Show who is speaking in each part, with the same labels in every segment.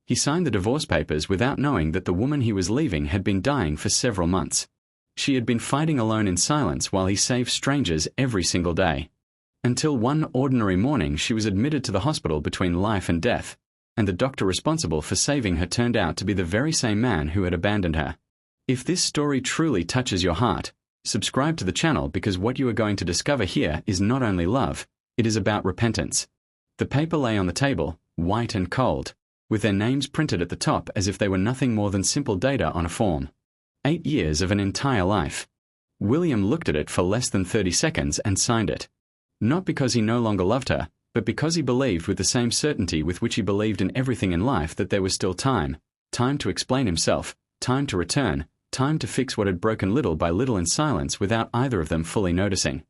Speaker 1: He signed the divorce papers without knowing that the woman he was leaving had been dying for several months. She had been fighting alone in silence while he saved strangers every single day. Until one ordinary morning she was admitted to the hospital between life and death, and the doctor responsible for saving her turned out to be the very same man who had abandoned her. If this story truly touches your heart, subscribe to the channel, because what you are going to discover here is not only love, it is about repentance. The paper lay on the table, white and cold, with their names printed at the top as if they were nothing more than simple data on a form. 8 years of an entire life. William looked at it for less than 30 seconds and signed it. Not because he no longer loved her, but because he believed with the same certainty with which he believed in everything in life that there was still time to explain himself, time to return, time to fix what had broken little by little in silence without either of them fully noticing.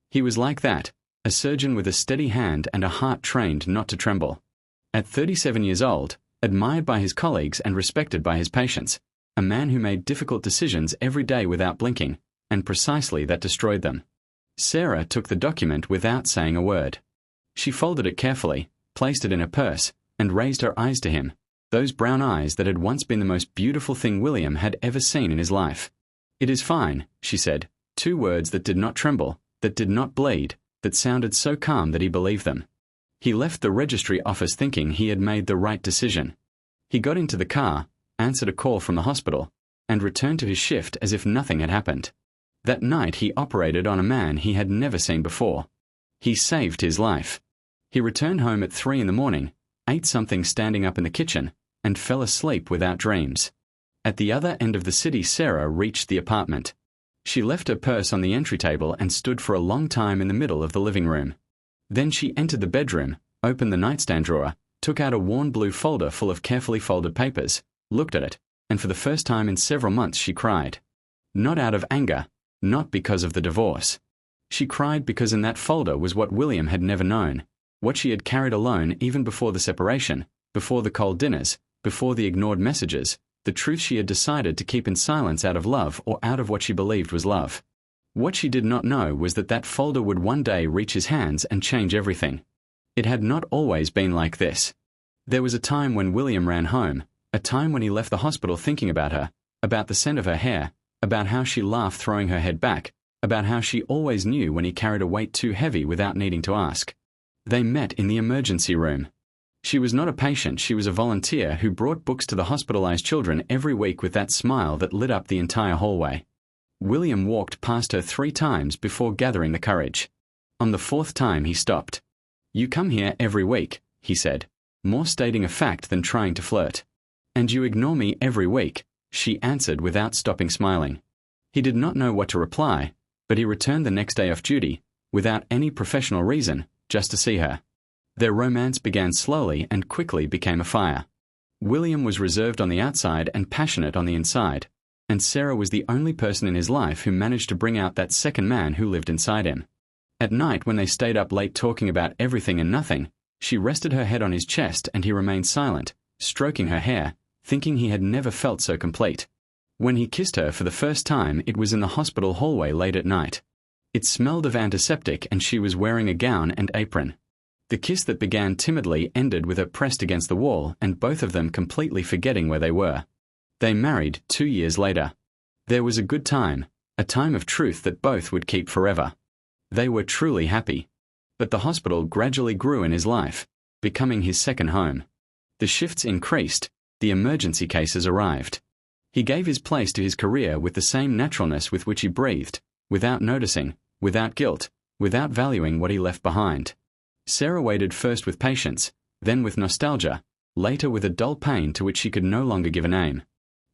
Speaker 1: He was like that, a surgeon with a steady hand and a heart trained not to tremble. At 37 years old, admired by his colleagues and respected by his patients, a man who made difficult decisions every day without blinking, and precisely that destroyed them. Sarah took the document without saying a word. She folded it carefully, placed it in her purse, and raised her eyes to him, those brown eyes that had once been the most beautiful thing William had ever seen in his life. "It is fine," she said, 2 words that did not tremble, that did not bleed, that sounded so calm that he believed them. He left the registry office thinking he had made the right decision. He got into the car, answered a call from the hospital, and returned to his shift as if nothing had happened. That night he operated on a man he had never seen before. He saved his life. He returned home at 3 in the morning, ate something standing up in the kitchen, and fell asleep without dreams. At the other end of the city, Sarah reached the apartment. She left her purse on the entry table and stood for a long time in the middle of the living room. Then she entered the bedroom, opened the nightstand drawer, took out a worn blue folder full of carefully folded papers, looked at it, and for the first time in several months she cried. Not out of anger, not because of the divorce. She cried because in that folder was what William had never known, what she had carried alone even before the separation, before the cold dinners, before the ignored messages, the truth she had decided to keep in silence out of love or out of what she believed was love. What she did not know was that that folder would one day reach his hands and change everything. It had not always been like this. There was a time when William ran home, a time when he left the hospital thinking about her, about the scent of her hair, about how she laughed throwing her head back, about how she always knew when he carried a weight too heavy without needing to ask. They met in the emergency room. She was not a patient, she was a volunteer who brought books to the hospitalized children every week with that smile that lit up the entire hallway. William walked past her 3 times before gathering the courage. On the 4th time he stopped. "You come here every week," he said, more stating a fact than trying to flirt. "And you ignore me every week," she answered without stopping smiling. He did not know what to reply, but he returned the next day off duty, without any professional reason, just to see her. Their romance began slowly and quickly became a fire. William was reserved on the outside and passionate on the inside, and Sarah was the only person in his life who managed to bring out that second man who lived inside him. At night, when they stayed up late talking about everything and nothing, she rested her head on his chest and he remained silent, stroking her hair, thinking he had never felt so complete. When he kissed her for the first time, it was in the hospital hallway late at night. It smelled of antiseptic and she was wearing a gown and apron. The kiss that began timidly ended with her pressed against the wall and both of them completely forgetting where they were. They married 2 years later. There was a good time, a time of truth that both would keep forever. They were truly happy. But the hospital gradually grew in his life, becoming his second home. The shifts increased, the emergency cases arrived. He gave his place to his career with the same naturalness with which he breathed, without noticing, without guilt, without valuing what he left behind. Sarah waited first with patience, then with nostalgia, later with a dull pain to which she could no longer give a name.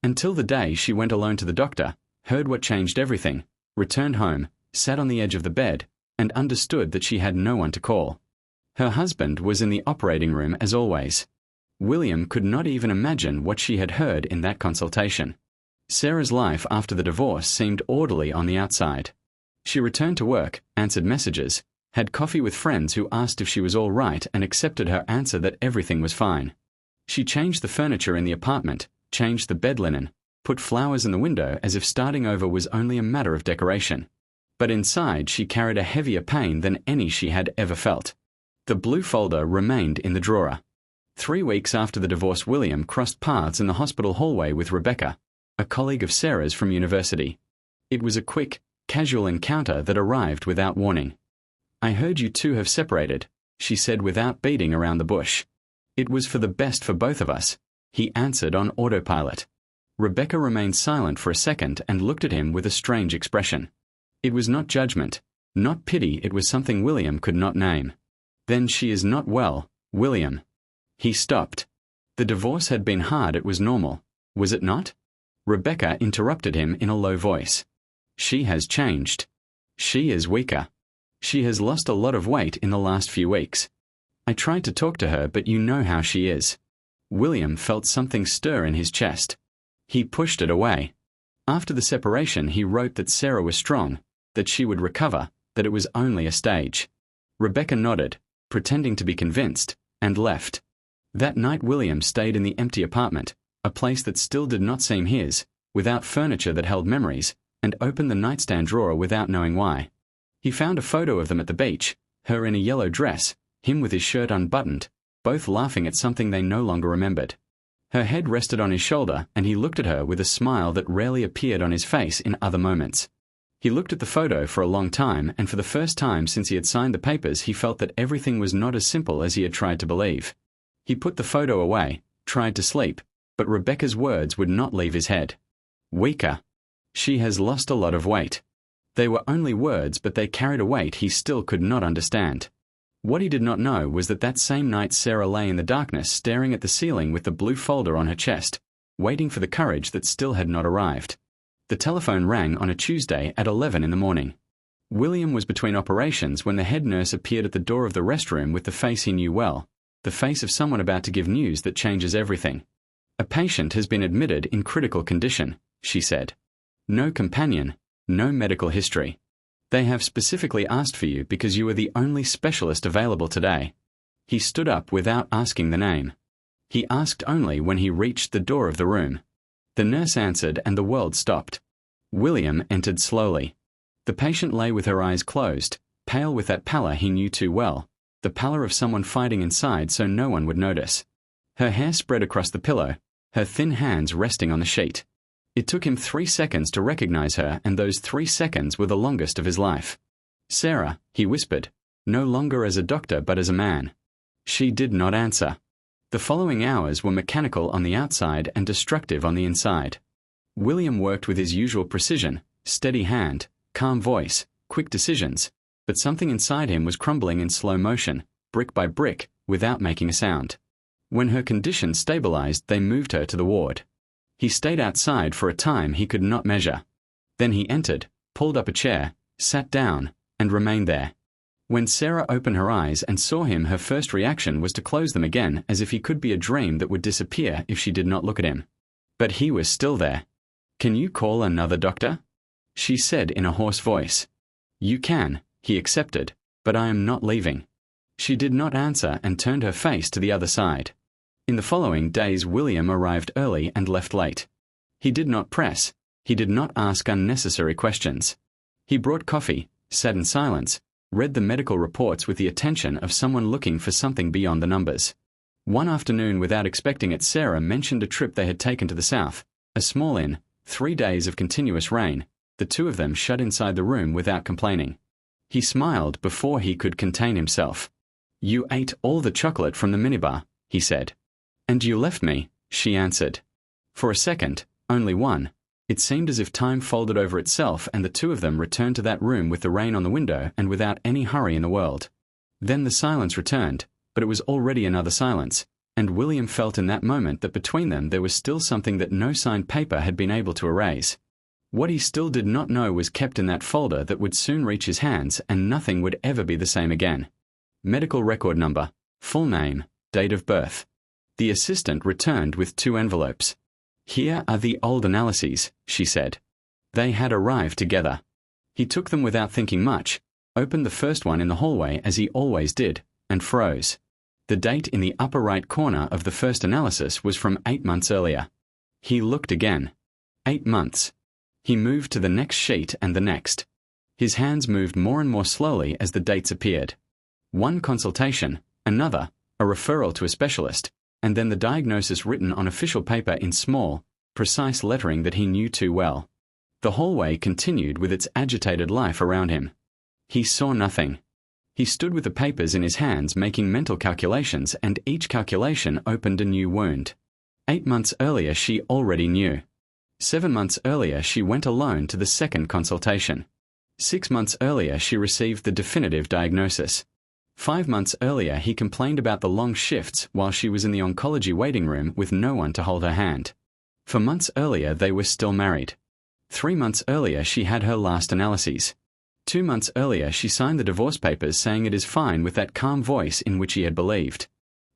Speaker 1: Until the day she went alone to the doctor, heard what changed everything, returned home, sat on the edge of the bed, and understood that she had no one to call. Her husband was in the operating room as always. William could not even imagine what she had heard in that consultation. Sarah's life after the divorce seemed orderly on the outside. She returned to work, answered messages, had coffee with friends who asked if she was all right and accepted her answer that everything was fine. She changed the furniture in the apartment, changed the bed linen, put flowers in the window as if starting over was only a matter of decoration. But inside she carried a heavier pain than any she had ever felt. The blue folder remained in the drawer. 3 weeks after the divorce, William crossed paths in the hospital hallway with Rebecca, a colleague of Sarah's from university. It was a quick, casual encounter that arrived without warning. "I heard you two have separated," she said without beating around the bush. "It was for the best for both of us," he answered on autopilot. Rebecca remained silent for a second and looked at him with a strange expression. It was not judgment, not pity, it was something William could not name. "Then she is not well, William." He stopped. The divorce had been hard, it was normal, was it not? Rebecca interrupted him in a low voice. "She has changed. She is weaker. She has lost a lot of weight in the last few weeks. I tried to talk to her, but you know how she is." William felt something stir in his chest. He pushed it away. After the separation, he wrote that Sarah was strong, that she would recover, that it was only a stage. Rebecca nodded, pretending to be convinced, and left. That night William stayed in the empty apartment, a place that still did not seem his, without furniture that held memories, and opened the nightstand drawer without knowing why. He found a photo of them at the beach, her in a yellow dress, him with his shirt unbuttoned, both laughing at something they no longer remembered. Her head rested on his shoulder, and he looked at her with a smile that rarely appeared on his face in other moments. He looked at the photo for a long time, and for the first time since he had signed the papers, he felt that everything was not as simple as he had tried to believe. He put the photo away, tried to sleep, but Rebecca's words would not leave his head. "Weaker. She has lost a lot of weight." They were only words, but they carried a weight he still could not understand. What he did not know was that that same night Sarah lay in the darkness staring at the ceiling with the blue folder on her chest, waiting for the courage that still had not arrived. The telephone rang on a Tuesday at 11 in the morning. William was between operations when the head nurse appeared at the door of the restroom with the face he knew well, the face of someone about to give news that changes everything. "A patient has been admitted in critical condition," she said. "No companion, no medical history. They have specifically asked for you because you are the only specialist available today." He stood up without asking the name. He asked only when he reached the door of the room. The nurse answered and the world stopped. William entered slowly. The patient lay with her eyes closed, pale with that pallor he knew too well, the pallor of someone fighting inside so no one would notice. Her hair spread across the pillow, her thin hands resting on the sheet. It took him 3 seconds to recognize her, and those 3 seconds were the longest of his life. "Sarah," he whispered, no longer as a doctor but as a man. She did not answer. The following hours were mechanical on the outside and destructive on the inside. William worked with his usual precision, steady hand, calm voice, quick decisions, but something inside him was crumbling in slow motion, brick by brick, without making a sound. When her condition stabilized, they moved her to the ward. He stayed outside for a time he could not measure. Then he entered, pulled up a chair, sat down, and remained there. When Sarah opened her eyes and saw him, her first reaction was to close them again, as if he could be a dream that would disappear if she did not look at him. But he was still there. "Can you call another doctor?" she said in a hoarse voice. "You can," he accepted, "but I am not leaving." She did not answer and turned her face to the other side. In the following days William arrived early and left late. He did not press. He did not ask unnecessary questions. He brought coffee, sat in silence, read the medical reports with the attention of someone looking for something beyond the numbers. One afternoon, without expecting it, Sarah mentioned a trip they had taken to the south, a small inn, 3 days of continuous rain, the two of them shut inside the room without complaining. He smiled before he could contain himself. "You ate all the chocolate from the minibar," he said. "And you left me," she answered. For a second, only one, it seemed as if time folded over itself and the two of them returned to that room with the rain on the window and without any hurry in the world. Then the silence returned, but it was already another silence, and William felt in that moment that between them there was still something that no signed paper had been able to erase. What he still did not know was kept in that folder that would soon reach his hands, and nothing would ever be the same again. Medical record number, full name, date of birth. The assistant returned with 2 envelopes. "Here are the old analyses," she said. They had arrived together. He took them without thinking much, opened the first one in the hallway as he always did, and froze. The date in the upper right corner of the first analysis was from 8 months earlier. He looked again. 8 months. He moved to the next sheet and the next. His hands moved more and more slowly as the dates appeared. One consultation, another, a referral to a specialist, and then the diagnosis written on official paper in small, precise lettering that he knew too well. The hallway continued with its agitated life around him. He saw nothing. He stood with the papers in his hands making mental calculations, and each calculation opened a new wound. 8 months earlier she already knew. 7 months earlier she went alone to the second consultation. 6 months earlier she received the definitive diagnosis. 5 months earlier he complained about the long shifts while she was in the oncology waiting room with no one to hold her hand. For months earlier they were still married. 3 months earlier she had her last analyses. 2 months earlier she signed the divorce papers saying it is fine with that calm voice in which he had believed.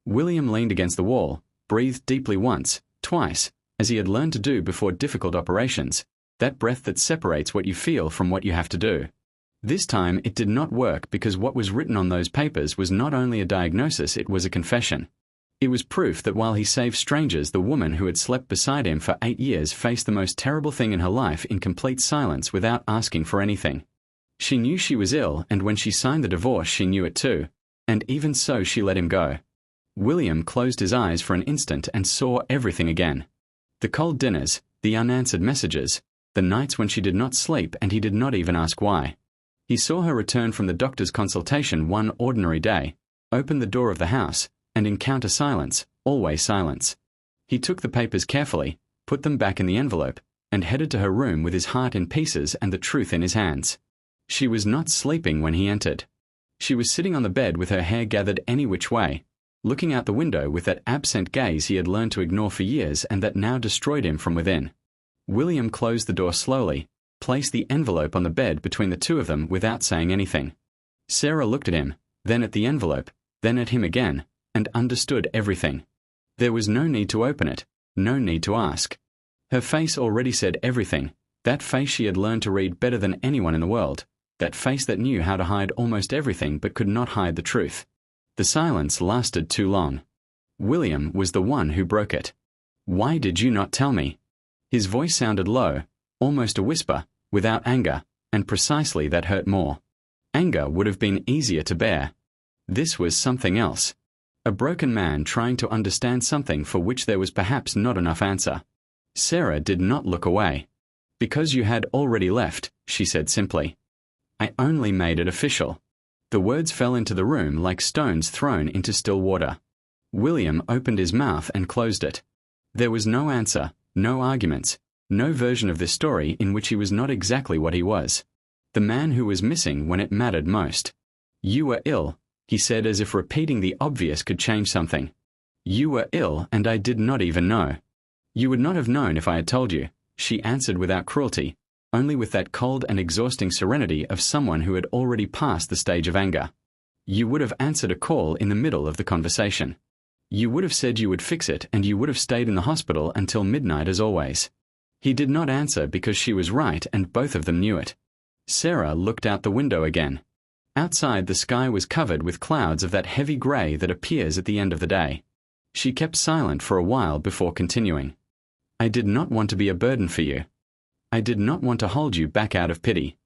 Speaker 1: William leaned against the wall, breathed deeply once, twice, as he had learned to do before difficult operations, that breath that separates what you feel from what you have to do. This time it did not work because what was written on those papers was not only a diagnosis, it was a confession. It was proof that while he saved strangers, the woman who had slept beside him for 8 years faced the most terrible thing in her life in complete silence without asking for anything. She knew she was ill, and when she signed the divorce she knew it too, and even so she let him go. William closed his eyes for an instant and saw everything again. The cold dinners, the unanswered messages, the nights when she did not sleep and he did not even ask why. He saw her return from the doctor's consultation one ordinary day, open the door of the house, and encounter silence, always silence. He took the papers carefully, put them back in the envelope, and headed to her room with his heart in pieces and the truth in his hands. She was not sleeping when he entered. She was sitting on the bed with her hair gathered any which way, looking out the window with that absent gaze he had learned to ignore for years and that now destroyed him from within. William closed the door slowly, placed the envelope on the bed between the two of them without saying anything. Sarah looked at him, then at the envelope, then at him again, and understood everything. There was no need to open it, no need to ask. Her face already said everything, that face she had learned to read better than anyone in the world, that face that knew how to hide almost everything but could not hide the truth. The silence lasted too long. William was the one who broke it. "Why did you not tell me?" His voice sounded low, almost a whisper, without anger, and precisely that hurt more. Anger would have been easier to bear. This was something else. A broken man trying to understand something for which there was perhaps not enough answer. Sarah did not look away. "Because you had already left," she said simply. "I only made it official." The words fell into the room like stones thrown into still water. William opened his mouth and closed it. There was no answer, no arguments, no version of this story in which he was not exactly what he was. The man who was missing when it mattered most. "You were ill," he said, as if repeating the obvious could change something. "You were ill and I did not even know." "You would not have known if I had told you," she answered without cruelty, only with that cold and exhausting serenity of someone who had already passed the stage of anger. "You would have answered a call in the middle of the conversation. You would have said you would fix it and you would have stayed in the hospital until midnight as always." He did not answer because she was right and both of them knew it. Sarah looked out the window again. Outside the sky was covered with clouds of that heavy grey that appears at the end of the day. She kept silent for a while before continuing. "I did not want to be a burden for you. I did not want to hold you back out of pity."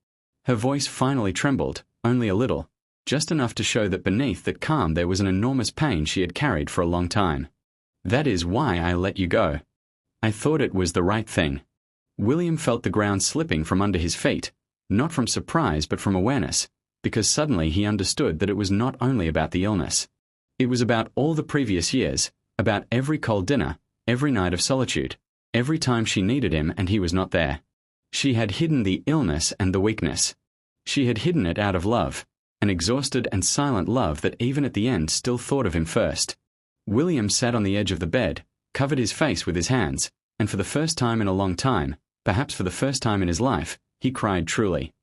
Speaker 1: Her voice finally trembled, only a little, just enough to show that beneath that calm there was an enormous pain she had carried for a long time. "That is why I let you go. I thought it was the right thing." William felt the ground slipping from under his feet, not from surprise but from awareness, because suddenly he understood that it was not only about the illness. It was about all the previous years, about every cold dinner, every night of solitude, every time she needed him and he was not there. She had hidden the illness and the weakness. She had hidden it out of love, an exhausted and silent love that even at the end still thought of him first. William sat on the edge of the bed, covered his face with his hands, and for the first time in a long time, perhaps for the first time in his life, he cried truly.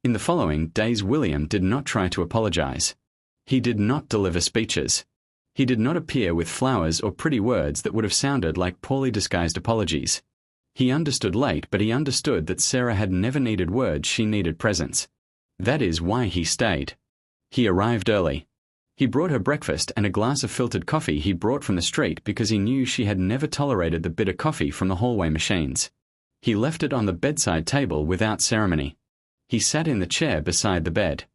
Speaker 1: In the following days William did not try to apologize. He did not deliver speeches. He did not appear with flowers or pretty words that would have sounded like poorly disguised apologies. He understood late, but he understood that Sarah had never needed words, she needed presence. That is why he stayed. He arrived early. He brought her breakfast and a glass of filtered coffee he brought from the street because he knew she had never tolerated the bitter coffee from the hallway machines. He left it on the bedside table without ceremony. He sat in the chair beside the bed.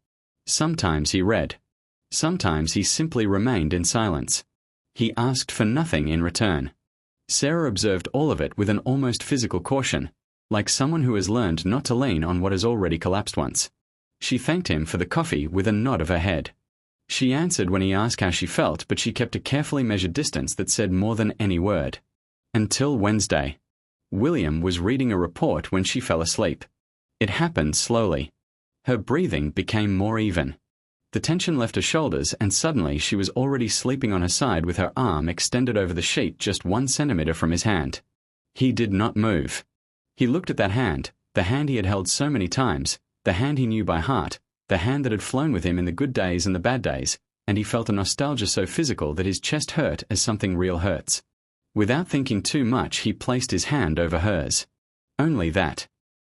Speaker 1: Sometimes he read. Sometimes he simply remained in silence. He asked for nothing in return. Sarah observed all of it with an almost physical caution, like someone who has learned not to lean on what has already collapsed once. She thanked him for the coffee with a nod of her head. She answered when he asked how she felt, but she kept a carefully measured distance that said more than any word. Until Wednesday. William was reading a report when she fell asleep. It happened slowly. Her breathing became more even. The tension left her shoulders, and suddenly she was already sleeping on her side with her arm extended over the sheet just 1 centimeter from his hand. He did not move. He looked at that hand, the hand he had held so many times, the hand he knew by heart, the hand that had flown with him in the good days and the bad days, and he felt a nostalgia so physical that his chest hurt as something real hurts. Without thinking too much, he placed his hand over hers. Only that.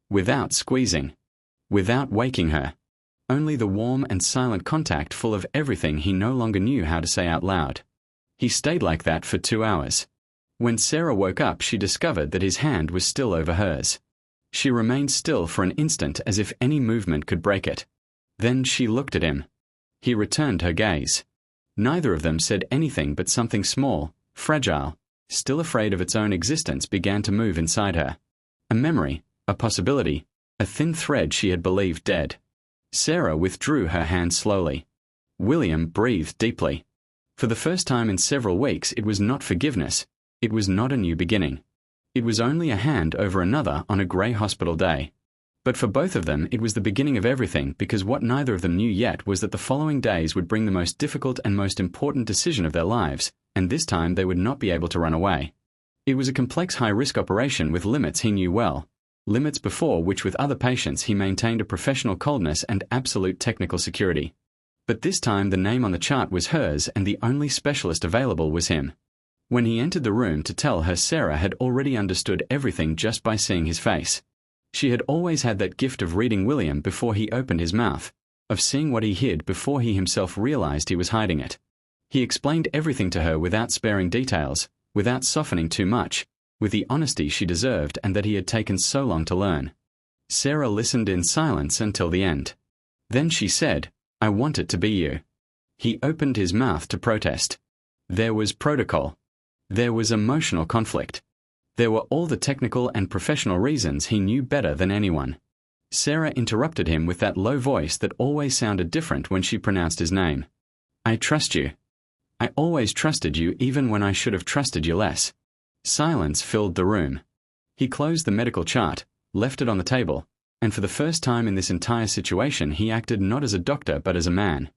Speaker 1: Without squeezing. Without waking her. Only the warm and silent contact full of everything he no longer knew how to say out loud. He stayed like that for 2 hours. When Sarah woke up, she discovered that his hand was still over hers. She remained still for an instant as if any movement could break it. Then she looked at him. He returned her gaze. Neither of them said anything, but something small, fragile, still afraid of its own existence began to move inside her. A memory, a possibility, a thin thread she had believed dead. Sarah withdrew her hand slowly. William breathed deeply. For the first time in several weeks, it was not forgiveness. It was not a new beginning. It was only a hand over another on a grey hospital day. But for both of them, it was the beginning of everything, because what neither of them knew yet was that the following days would bring the most difficult and most important decision of their lives, and this time they would not be able to run away. It was a complex high-risk operation with limits he knew well, limits before which with other patients he maintained a professional coldness and absolute technical security. But this time the name on the chart was hers, and the only specialist available was him. When he entered the room to tell her, Sarah had already understood everything just by seeing his face. She had always had that gift of reading William before he opened his mouth, of seeing what he hid before he himself realized he was hiding it. He explained everything to her without sparing details, without softening too much, with the honesty she deserved and that he had taken so long to learn. Sarah listened in silence until the end. Then she said, "I want it to be you." He opened his mouth to protest. There was protocol. There was emotional conflict. There were all the technical and professional reasons he knew better than anyone. Sarah interrupted him with that low voice that always sounded different when she pronounced his name. "I trust you. I always trusted you even when I should have trusted you less." Silence filled the room. He closed the medical chart, left it on the table, and for the first time in this entire situation he acted not as a doctor but as a man.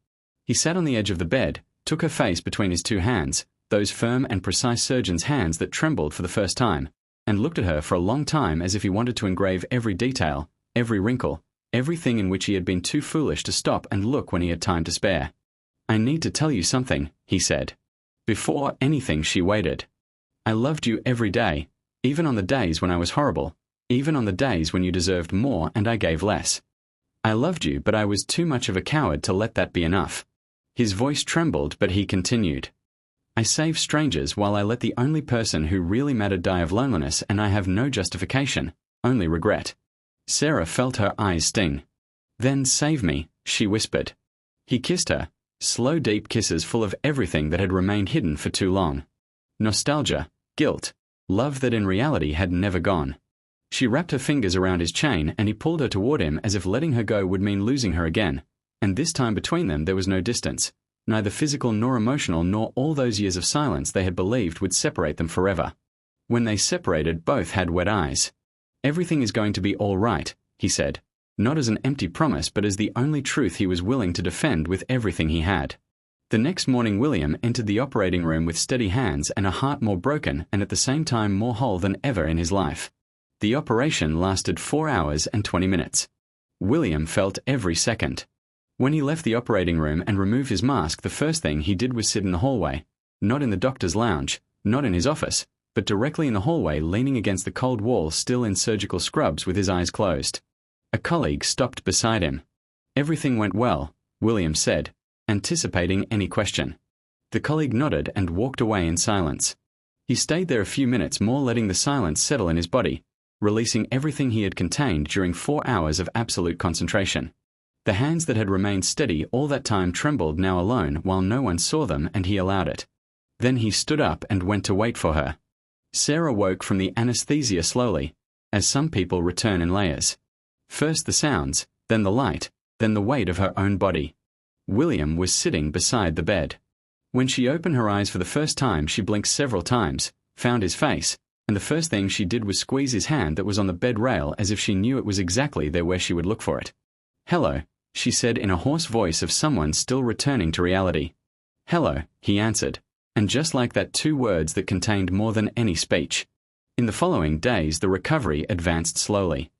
Speaker 1: He sat on the edge of the bed, took her face between his 2 hands, those firm and precise surgeon's hands that trembled for the first time, and looked at her for a long time as if he wanted to engrave every detail, every wrinkle, everything in which he had been too foolish to stop and look when he had time to spare. "I need to tell you something," he said. Before anything she waited. "I loved you every day, even on the days when I was horrible, even on the days when you deserved more and I gave less. I loved you, but I was too much of a coward to let that be enough." His voice trembled, but he continued. "I save strangers while I let the only person who really mattered die of loneliness, and I have no justification, only regret." Sarah felt her eyes sting. "Then save me," she whispered. He kissed her, slow deep kisses full of everything that had remained hidden for too long. Nostalgia, guilt, love that in reality had never gone. She wrapped her fingers around his chain and he pulled her toward him as if letting her go would mean losing her again, and this time between them there was no distance, neither physical nor emotional, nor all those years of silence they had believed would separate them forever. When they separated, both had wet eyes. "Everything is going to be all right," he said, not as an empty promise but as the only truth he was willing to defend with everything he had. The next morning William entered the operating room with steady hands and a heart more broken and at the same time more whole than ever in his life. The operation lasted 4 hours and 20 minutes. William felt every second. When he left the operating room and removed his mask, the first thing he did was sit in the hallway, not in the doctor's lounge, not in his office, but directly in the hallway, leaning against the cold wall, still in surgical scrubs with his eyes closed. A colleague stopped beside him. "Everything went well," William said, anticipating any question. The colleague nodded and walked away in silence. He stayed there a few minutes more, letting the silence settle in his body, releasing everything he had contained during 4 hours of absolute concentration. The hands that had remained steady all that time trembled now alone while no one saw them, and he allowed it. Then he stood up and went to wait for her. Sarah woke from the anesthesia slowly, as some people return in layers. First the sounds, then the light, then the weight of her own body. William was sitting beside the bed. When she opened her eyes for the first time, she blinked several times, found his face, and the first thing she did was squeeze his hand that was on the bed rail as if she knew it was exactly there where she would look for it. "Hello," she said in a hoarse voice of someone still returning to reality. "Hello," he answered, and just like that, 2 words that contained more than any speech. In the following days the recovery advanced slowly.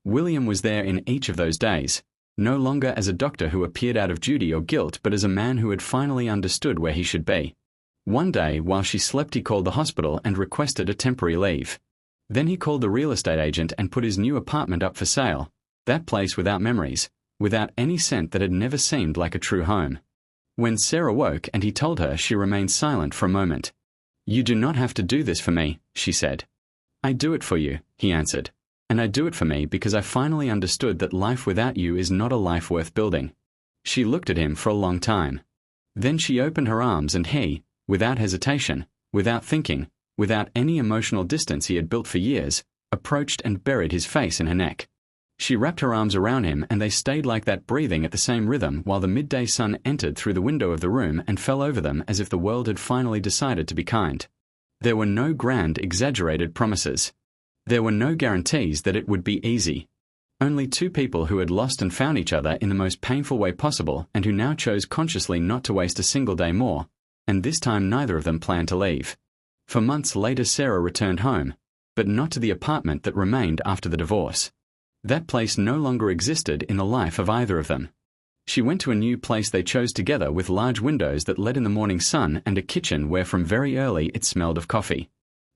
Speaker 1: William was there in each of those days, no longer as a doctor who appeared out of duty or guilt, but as a man who had finally understood where he should be. One day, while she slept, he called the hospital and requested a temporary leave. Then he called the real estate agent and put his new apartment up for sale, that place without memories, without any scent that had never seemed like a true home. When Sarah woke and he told her, she remained silent for a moment. "You do not have to do this for me," she said. "I do it for you," he answered. "And I do it for me because I finally understood that life without you is not a life worth building." She looked at him for a long time. Then she opened her arms and he, without hesitation, without thinking, without any emotional distance he had built for years, approached and buried his face in her neck. She wrapped her arms around him and they stayed like that, breathing at the same rhythm while the midday sun entered through the window of the room and fell over them as if the world had finally decided to be kind. There were no grand, exaggerated promises. There were no guarantees that it would be easy. Only 2 people who had lost and found each other in the most painful way possible and who now chose consciously not to waste a single day more, and this time neither of them planned to leave. For months later Sarah returned home, but not to the apartment that remained after the divorce. That place no longer existed in the life of either of them. She went to a new place they chose together with large windows that let in the morning sun and a kitchen where from very early it smelled of coffee.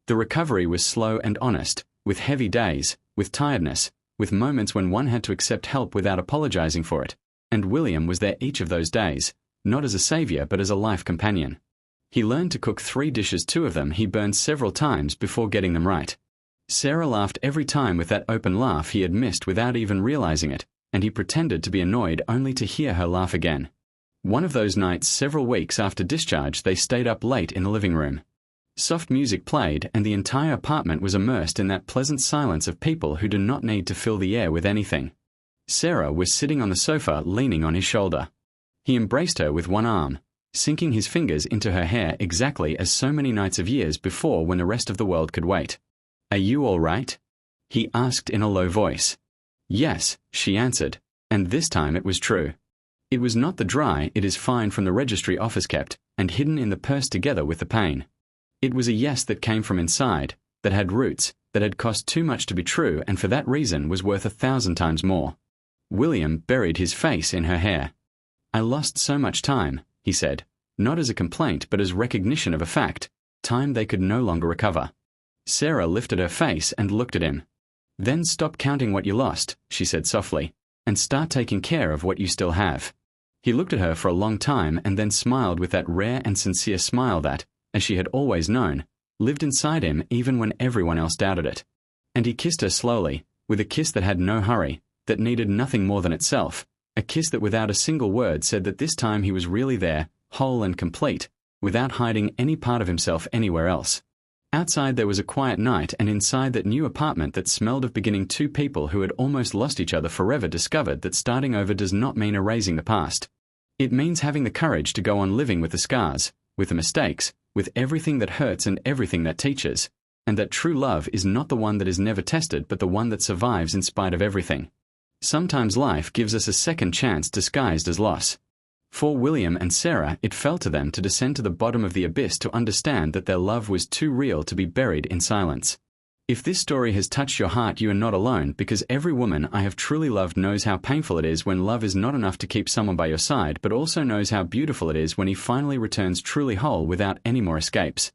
Speaker 1: The recovery was slow and honest, with heavy days, with tiredness, with moments when one had to accept help without apologizing for it, and William was there each of those days, not as a savior but as a life companion. He learned to cook 3 dishes, 2 of them he burned several times before getting them right. Sarah laughed every time with that open laugh he had missed without even realizing it, and he pretended to be annoyed only to hear her laugh again. One of those nights several weeks after discharge they stayed up late in the living room. Soft music played and the entire apartment was immersed in that pleasant silence of people who do not need to fill the air with anything. Sarah was sitting on the sofa leaning on his shoulder. He embraced her with one arm, sinking his fingers into her hair exactly as so many nights of years before when the rest of the world could wait. "Are you all right?" he asked in a low voice. "Yes," she answered, and this time it was true. It was not the dry "it is fine" from the registry office kept and hidden in the purse together with the pain. It was a yes that came from inside, that had roots, that had cost too much to be true and for that reason was worth 1,000 times more. William buried his face in her hair. "I lost so much time," he said, not as a complaint but as recognition of a fact, time they could no longer recover. Sarah lifted her face and looked at him. "Then stop counting what you lost," she said softly, "and start taking care of what you still have." He looked at her for a long time and then smiled with that rare and sincere smile that, as she had always known, lived inside him even when everyone else doubted it. And he kissed her slowly, with a kiss that had no hurry, that needed nothing more than itself, a kiss that without a single word said that this time he was really there, whole and complete, without hiding any part of himself anywhere else. Outside there was a quiet night, and inside that new apartment that smelled of beginning, 2 people who had almost lost each other forever discovered that starting over does not mean erasing the past. It means having the courage to go on living with the scars, with the mistakes, with everything that hurts and everything that teaches, and that true love is not the one that is never tested but the one that survives in spite of everything. Sometimes life gives us a second chance disguised as loss. For William and Sarah, it fell to them to descend to the bottom of the abyss to understand that their love was too real to be buried in silence. If this story has touched your heart, you are not alone, because every woman I have truly loved knows how painful it is when love is not enough to keep someone by your side, but also knows how beautiful it is when he finally returns truly whole without any more escapes.